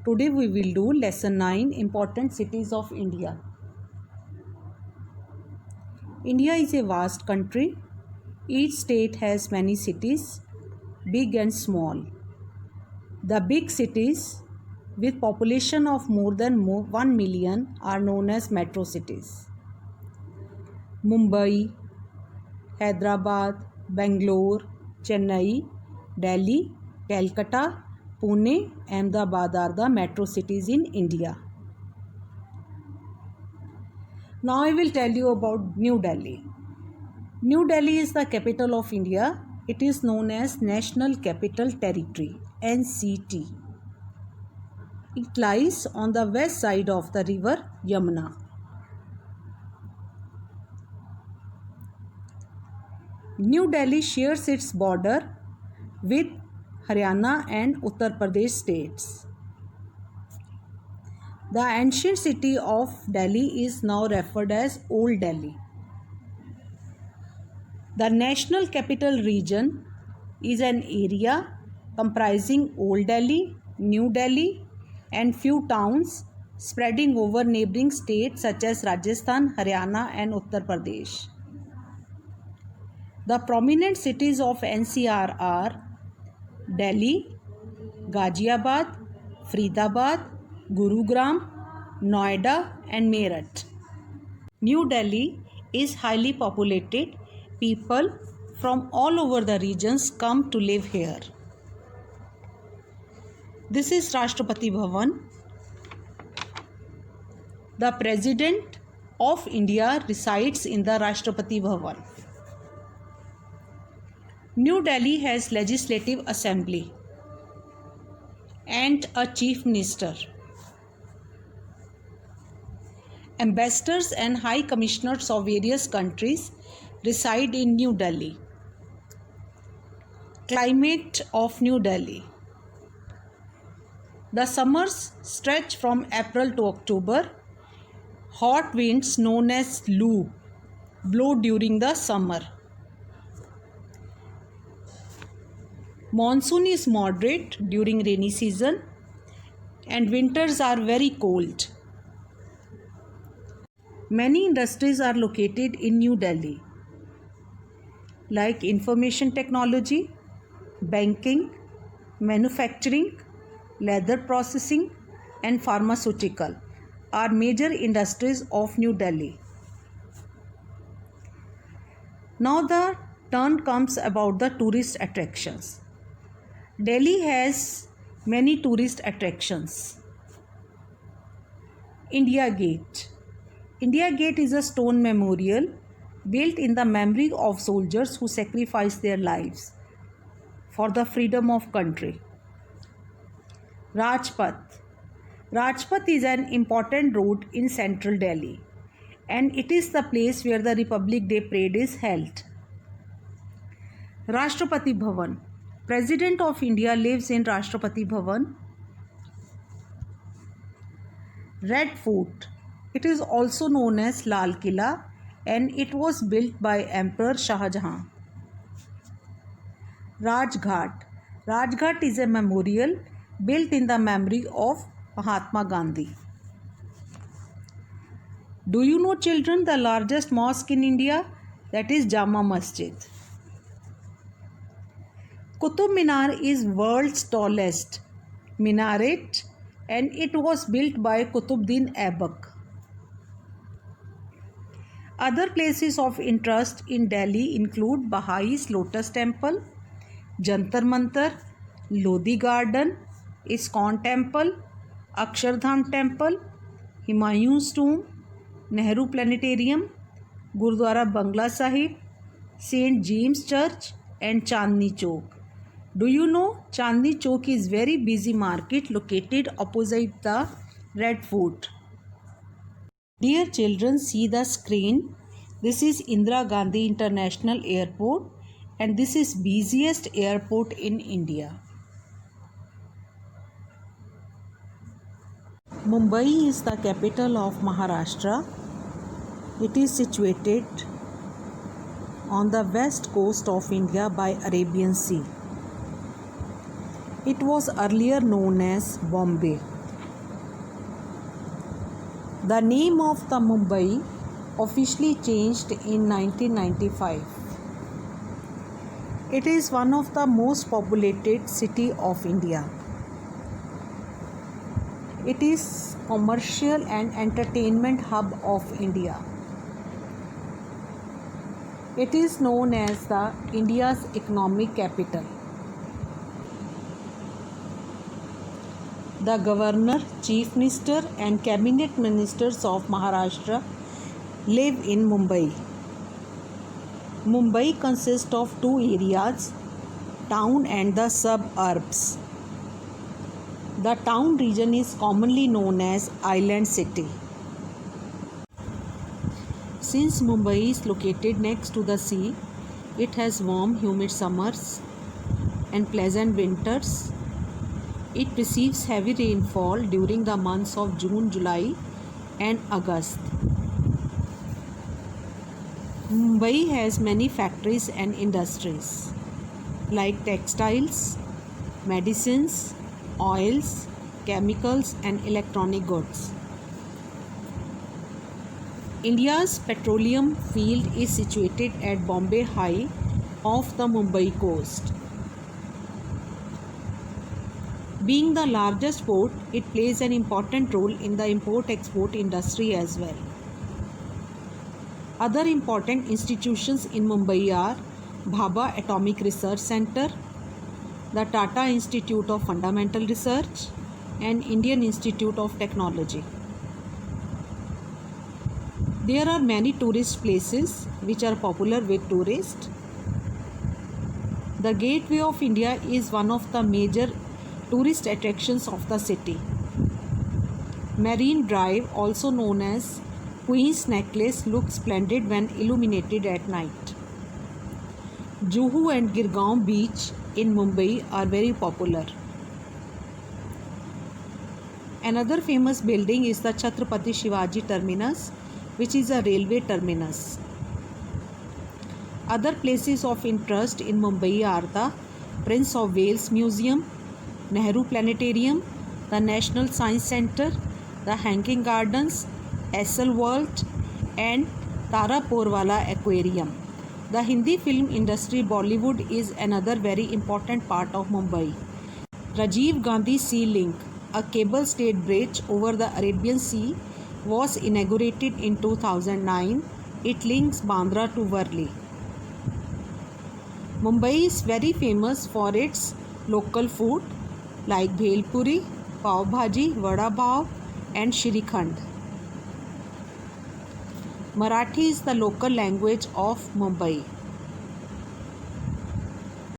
Today we will do lesson 9, important cities of India. India is a vast country. Each state has many cities, big and small. The big cities with population of more than 1 million are known as metro cities. Mumbai, Hyderabad, Bangalore, Chennai, Delhi, Calcutta, Pune, Ahmedabad are the metro cities in India. Now I will tell you about New Delhi. New Delhi is the capital of India. It is known as National Capital Territory, NCT. It lies on the west side of the river Yamuna. New Delhi shares its border with Haryana and Uttar Pradesh states. The ancient city of Delhi is now referred as Old Delhi. The National Capital Region is an area comprising Old Delhi, New Delhi, and few towns spreading over neighboring states such as Rajasthan, Haryana, and Uttar Pradesh. The prominent cities of NCR are Delhi, Ghaziabad, Faridabad, Gurugram, Noida, and Meerut. New Delhi is highly populated. People from all over the regions come to live here. This is Rashtrapati Bhavan. The President of India resides in the Rashtrapati Bhavan. New Delhi has Legislative Assembly and a Chief Minister. Ambassadors and High Commissioners of various countries reside in New Delhi. Climate of New Delhi. The summers stretch from April to October. Hot winds known as Loo blow during the summer. Monsoon is moderate during rainy season and winters are very cold. Many industries are located in New Delhi, like information technology, banking, manufacturing, leather processing, and pharmaceutical are major industries of New Delhi. Now the turn comes about the tourist attractions. Delhi has many tourist attractions. India Gate. India Gate is a stone memorial built in the memory of soldiers who sacrificed their lives for the freedom of country. Rajpath. Rajpath is an important road in central Delhi and it is the place where the Republic Day parade is held. Rashtrapati Bhavan. President of India lives in Rashtrapati Bhavan. Red Fort. It is also known as Lal Killa and it was built by Emperor Shah Jahan. Rajghat. Rajghat is a memorial built in the memory of Mahatma Gandhi. Do you know, children, the largest mosque in India? That is Jama Masjid. Qutub Minar is world's tallest minaret and it was built by Qutbuddin Aibak. Other places of interest in Delhi include Baha'is Lotus Temple, Jantar Mantar, Lodi Garden, ISKCON Temple, Akshardham Temple, Humayun's Tomb, Nehru Planetarium, Gurudwara Bangla Sahib, St. James Church and Chandni Chowk. Do you know Chandni Chowk is very busy market located opposite the Red Fort. Dear children, see the screen. This is Indira Gandhi International Airport and this is busiest airport in India. Mumbai is the capital of Maharashtra. It is situated on the west coast of India by Arabian Sea. It was earlier known as Bombay. The name of the Mumbai officially changed in 1995. It is one of the most populated city of India. It is commercial and entertainment hub of India. It is known as the India's economic capital. The Governor, Chief Minister and Cabinet Ministers of Maharashtra live in Mumbai. Mumbai consists of two areas, town and the suburbs. The town region is commonly known as Island City. Since Mumbai is located next to the sea, it has warm, humid summers and pleasant winters. It receives heavy rainfall during the months of June, July and August. Mumbai has many factories and industries like textiles, medicines, oils, chemicals and electronic goods. India's petroleum field is situated at Bombay High off the Mumbai coast. Being the largest port, it plays an important role in the import-export industry as well. Other important institutions in Mumbai are Bhabha Atomic Research Center, the Tata Institute of Fundamental Research, and Indian Institute of Technology. There are many tourist places which are popular with tourists. The Gateway of India is one of the major tourist attractions of the city. Marine Drive, also known as Queen's Necklace, looks splendid when illuminated at night. Juhu and Girgaon Beach in Mumbai are very popular. Another famous building is the Chhatrapati Shivaji Terminus, which is a railway terminus. Other places of interest in Mumbai are the Prince of Wales Museum, Nehru Planetarium, the National Science Centre, the Hanging Gardens, Essel World and Taraporwala Aquarium. The Hindi film industry Bollywood is another very important part of Mumbai. Rajiv Gandhi Sea Link, a cable-stayed bridge over the Arabian Sea, was inaugurated in 2009. It links Bandra to Worli. Mumbai is very famous for its local food like Bhel Puri, Pav Bhaji, Vada Pav and Shrikhand. Marathi is the local language of Mumbai.